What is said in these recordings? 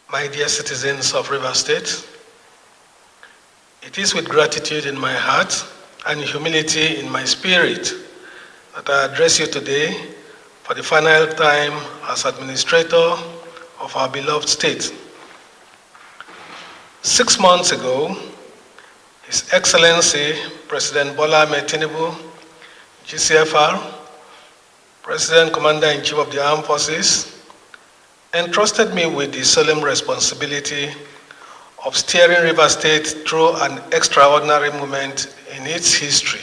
My dear citizens of River State, it is with gratitude in my heart and humility in my spirit that I address you today for the final time as administrator of our beloved state. 6 months ago, His Excellency President Bola Ahmed Tinubu, GCFR, President Commander-in-Chief of the Armed Forces, entrusted me with the solemn responsibility of steering River State through an extraordinary moment in its history.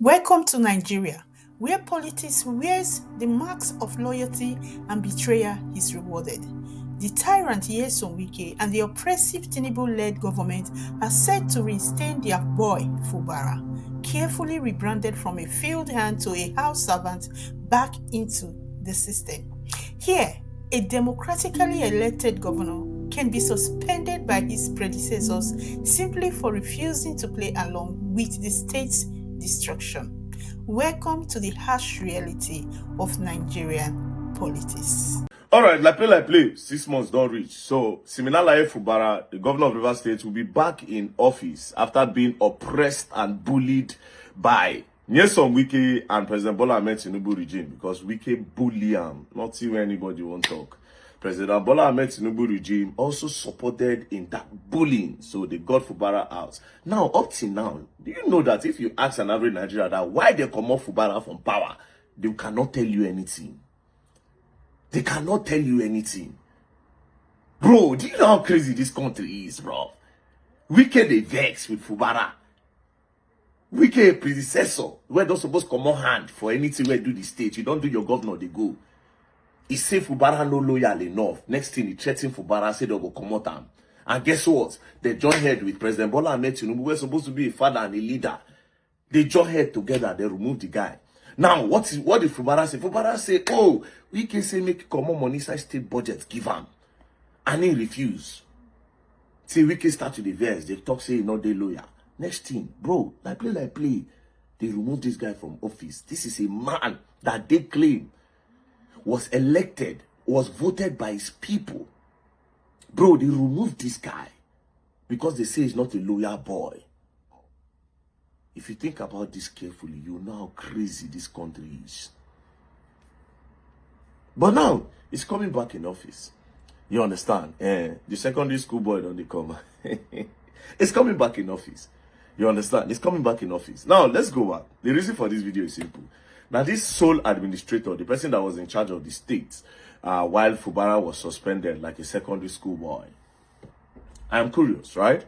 Welcome to Nigeria, where politics wears the marks of loyalty and betrayal is rewarded. The tyrant Nyesom Wike and the oppressive Tinubu-led government are set to reinstate their boy Fubara, carefully rebranded from a field hand to a house servant, back into the system. Here, a democratically elected governor can be suspended by his predecessors simply for refusing to play along with the state's destruction. Welcome to the harsh reality of Nigerian politics. Alright, like play, 6 months don't reach. So, Siminalaye Fubara, the governor of River State, will be back in office after being oppressed and bullied by Nyesom Wike and President Bola Ahmed Tinubu regime, because Wike bully him, not see where anybody won't talk. President Bola Ahmed Tinubu regime also supported in that bullying, so they got Fubara out. Now, up till now, do you know that if you ask an average Nigerian that why they come off Fubara from power, they cannot tell you anything. They cannot tell you anything. Bro, do you know how crazy this country is, bro? Wike they vex with Fubara. Wike predecessor, where don't supposed to come on hand for anything where do the state. You don't do your governor, they go. He say Fubara no loyal enough. Next thing he threatened Fubara, said they'll go come out him. And guess what? They join head with President Bola Ahmed Tinubu, who was supposed to be a father and a leader. They join head together, they remove the guy. Now, what did Fubara say? Fubara say, oh, we can say make common money inside state budget, give him. And he refuse. Say we can start to the verse. They talk say no they lawyer. Next thing, bro, like play. They remove this guy from office. This is a man that they claim was elected, was voted by his people. Bro, they removed this guy because they say he's not a loyal boy. If you think about this carefully, you know how crazy this country is. But now, it's coming back in office. You understand? The secondary school boy don't they come. It's coming back in office. You understand? It's coming back in office. Now, let's go back. The reason for this video is simple. Now, this sole administrator, the person that was in charge of the state, while Fubara was suspended like a secondary school boy. I'm curious, right?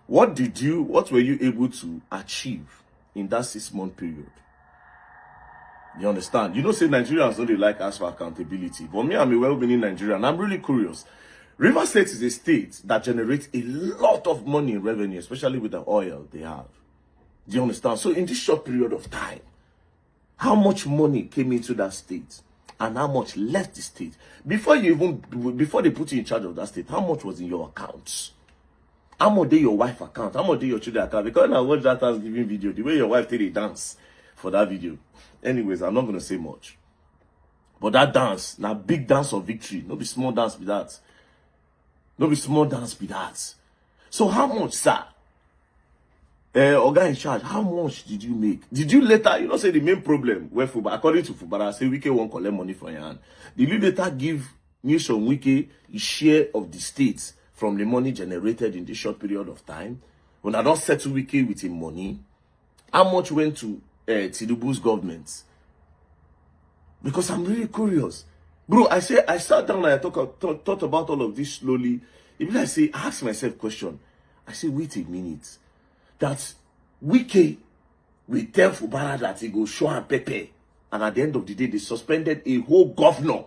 What were you able to achieve in that 6-month period? You understand? You know, say Nigerians don't really like ask for accountability. But me, I'm a well-meaning Nigerian. I'm really curious. River State is a state that generates a lot of money in revenue, especially with the oil they have. Do you understand? So in this short period of time, how much money came into that state and how much left the state? Before they put you in charge of that state, how much was in your accounts? How much did your wife account? How much did your children account? Because I watched that Thanksgiving video, the way your wife did a dance for that video. Anyways, I'm not going to say much. But that dance, now big dance of victory. No be small dance be that. No be small dance be that. So how much, sir? Oga in charge, how much did you make? Did you later, you know, say the main problem where Fubara, according to Fubara, say Wike won't collect money from your hand. Did you later give Nyesom Wike a share of the states from the money generated in this short period of time? When I don't settle Wike with him money, how much went to Tinubu's government? Because I'm really curious. Bro, I sat down and I thought about all of this slowly. Even I ask myself a question. I say, wait a minute. That Wike will tell Fubara that he go show and Pepe. And at the end of the day, they suspended a whole governor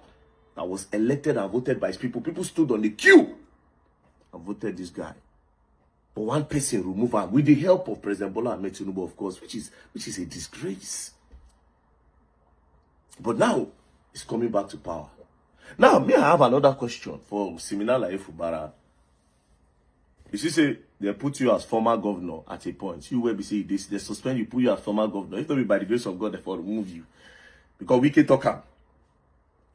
that was elected and voted by his people. People stood on the queue and voted this guy. But one person removed him with the help of President Bola Ahmed Tinubu, of course, which is a disgrace. But now, it's coming back to power. Now, me, I have another question for Siminalaye Fubara. You see, say, they put you as former governor at a point. You will be saying this, they suspend you, put you as former governor. If not be by the grace of God, they remove you. Because Wike talk.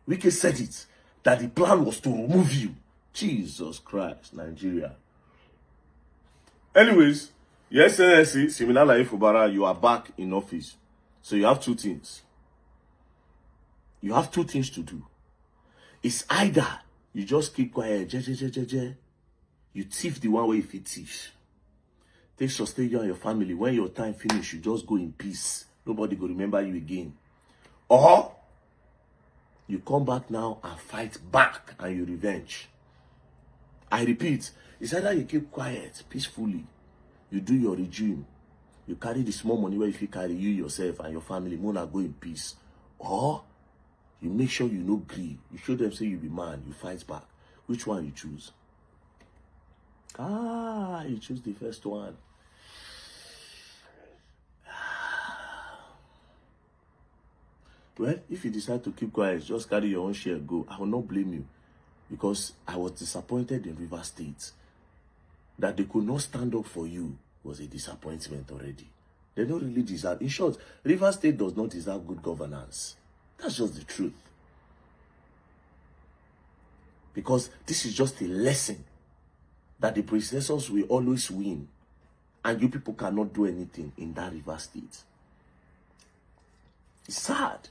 Wike said it, that the plan was to remove you. Jesus Christ, Nigeria. Anyways, your Excellency, similar like Fubara, you are back in office. So you have two things. You have two things to do. It's either you just keep quiet, you thief the one way if you thief. Take sustain you and your family. When your time finish, you just go in peace. Nobody will remember you again. Or you come back now and fight back and you revenge. I repeat, it's either you keep quiet, peacefully, you do your regime, you carry the small money where if you carry you yourself and your family, Mona go in peace. Or you make sure you no agree. You show them say you be man, you fight back. Which one you choose? You choose the first one. Well, if you decide to keep quiet, just carry your own share, go. I will not blame you. Because I was disappointed in Rivers State. That they could not stand up for you was a disappointment already. They don't really deserve. In short, Rivers State does not deserve good governance. That's just the truth. Because this is just a lesson that the predecessors will always win. And you people cannot do anything in that Rivers State. It's sad.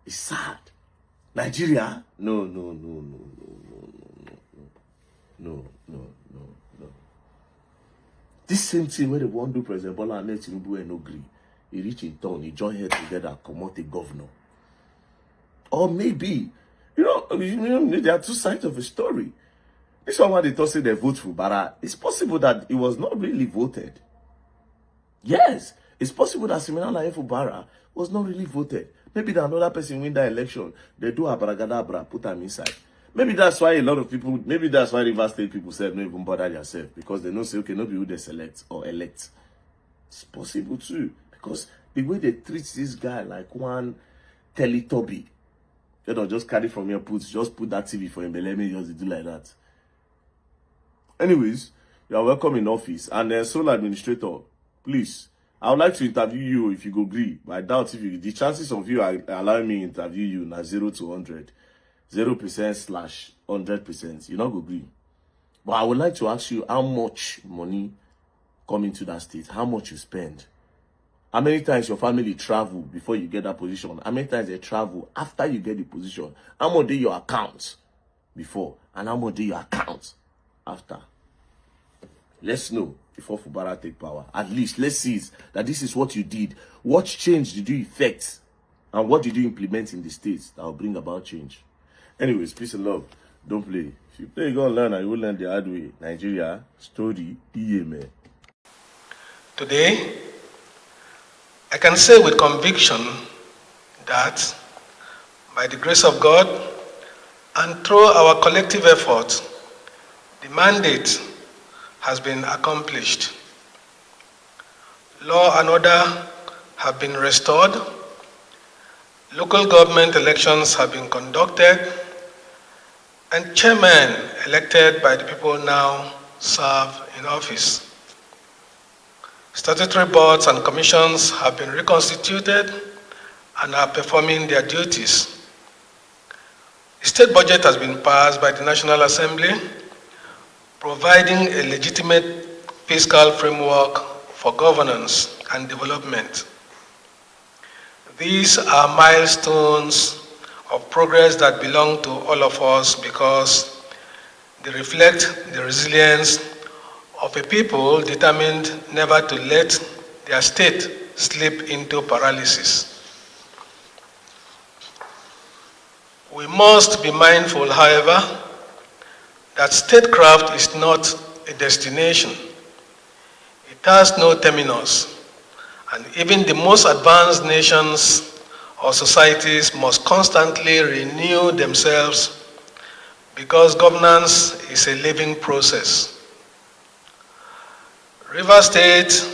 It's sad. Nigeria? No. This same thing where they want to do President Bola and Tinubu and agree. He reach in town, he join head together and come out a governor. Or maybe, there are two sides of a story. This one where they thought say they vote for Fubara. It's possible that it was not really voted. Yes, it's possible that similar like Fubara was not really voted. Maybe that another person win that election. They do abragadabra, put them inside. Maybe that's why a lot of people, maybe that's why Rivers State people said not even bother themselves. Because they know say, okay, not be who they select or elect. It's possible too. Because the way they treat this guy like one Teletubby. They don't just carry from your just put that TV for him, let me just do like that. Anyways, you are welcome in office. And sole administrator, please, I would like to interview you if you go agree. But I doubt if you, the chances of you allowing me to interview you now 0 to 100. 0% / 100%. You not go agree. But I would like to ask you how much money come into that state. How much you spend. How many times your family travel before you get that position? How many times they travel after you get the position? How much did your account before? And how much did your account after? Let's know before Fubara take power. At least let's see that this is what you did. What change did you effect? And what did you implement in the states that will bring about change? Anyways, peace and love. Don't play. If you play, you're going to learn and you will learn the hard way. Nigeria, story, man. Today, I can say with conviction that by the grace of God and through our collective effort, the mandate has been accomplished. Law and order have been restored. Local government elections have been conducted, and chairmen elected by the people now serve in office. Statutory boards and commissions have been reconstituted and are performing their duties. The state budget has been passed by the National Assembly, providing a legitimate fiscal framework for governance and development. These are milestones of progress that belong to all of us because they reflect the resilience of a people determined never to let their state slip into paralysis. We must be mindful, however, that statecraft is not a destination. It has no terminus, and even the most advanced nations or societies must constantly renew themselves because governance is a living process. Rivers State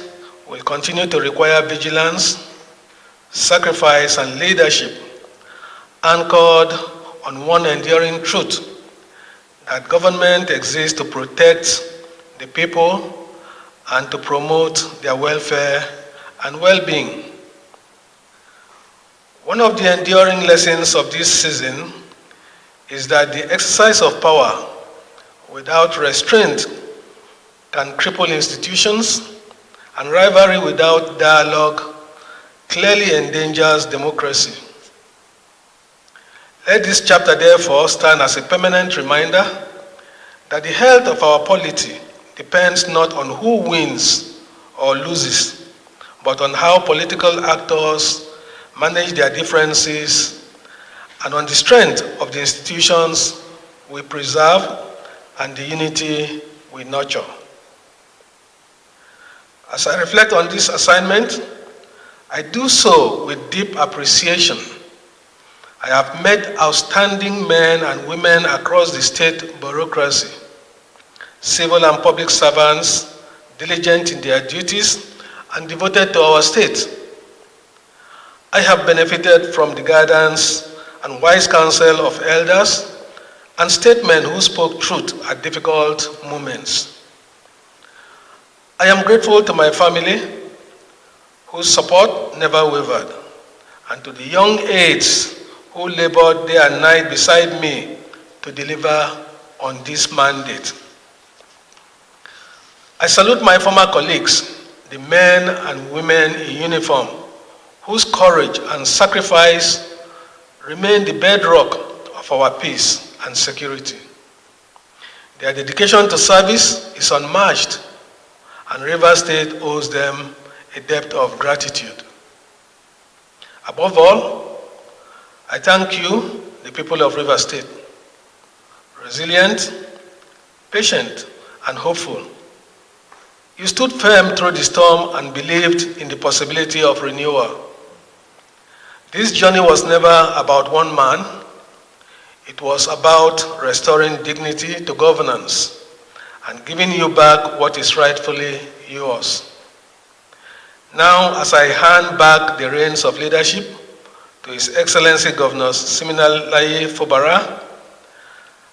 will continue to require vigilance, sacrifice, and leadership anchored on one enduring truth, that government exists to protect the people and to promote their welfare and well-being. One of the enduring lessons of this season is that the exercise of power without restraint can cripple institutions, and rivalry without dialogue clearly endangers democracy. Let this chapter therefore stand as a permanent reminder that the health of our polity depends not on who wins or loses, but on how political actors manage their differences and on the strength of the institutions we preserve and the unity we nurture. As I reflect on this assignment, I do so with deep appreciation. I have met outstanding men and women across the state bureaucracy, civil and public servants diligent in their duties and devoted to our state. I have benefited from the guidance and wise counsel of elders and statesmen who spoke truth at difficult moments. I am grateful to my family, whose support never wavered, and to the young aides who labored day and night beside me to deliver on this mandate. I salute my former colleagues, the men and women in uniform, whose courage and sacrifice remain the bedrock of our peace and security. Their dedication to service is unmatched, and Rivers State owes them a debt of gratitude. Above all, I thank you, the people of Rivers State. Resilient, patient, and hopeful, you stood firm through the storm and believed in the possibility of renewal. This journey was never about one man. It was about restoring dignity to governance and giving you back what is rightfully yours. Now, as I hand back the reins of leadership to His Excellency Governor Siminalayi Fubara,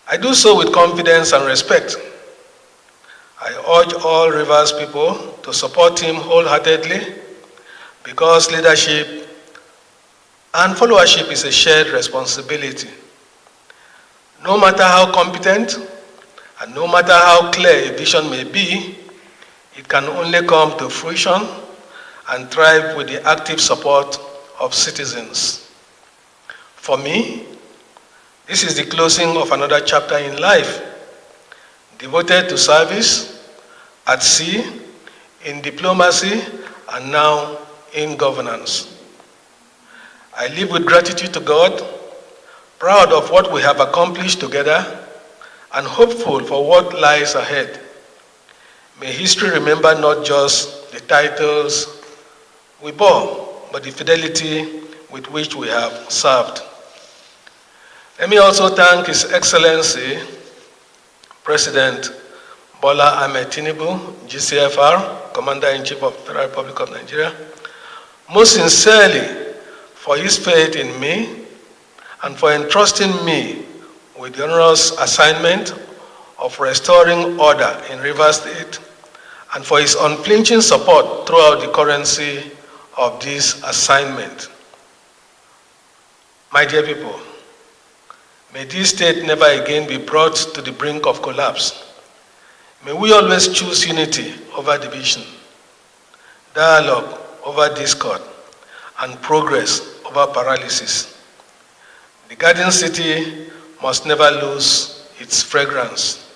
I do so with confidence and respect. I urge all Rivers people to support him wholeheartedly because leadership and followership is a shared responsibility. No matter how competent and no matter how clear a vision may be, it can only come to fruition and thrive with the active support of citizens. For me, this is the closing of another chapter in life, devoted to service, at sea, in diplomacy, and now in governance. I live with gratitude to God, proud of what we have accomplished together, and hopeful for what lies ahead. May history remember not just the titles we bore, but the fidelity with which we have served. Let me also thank His Excellency, President Bola Ahmed Tinubu, GCFR, Commander-in-Chief of the Republic of Nigeria, most sincerely for his faith in me and for entrusting me with the onerous assignment of restoring order in Rivers State and for his unflinching support throughout the currency of this assignment. My dear people, may this state never again be brought to the brink of collapse. May we always choose unity over division, dialogue over discord, and progress over paralysis. The Garden City must never lose its fragrance.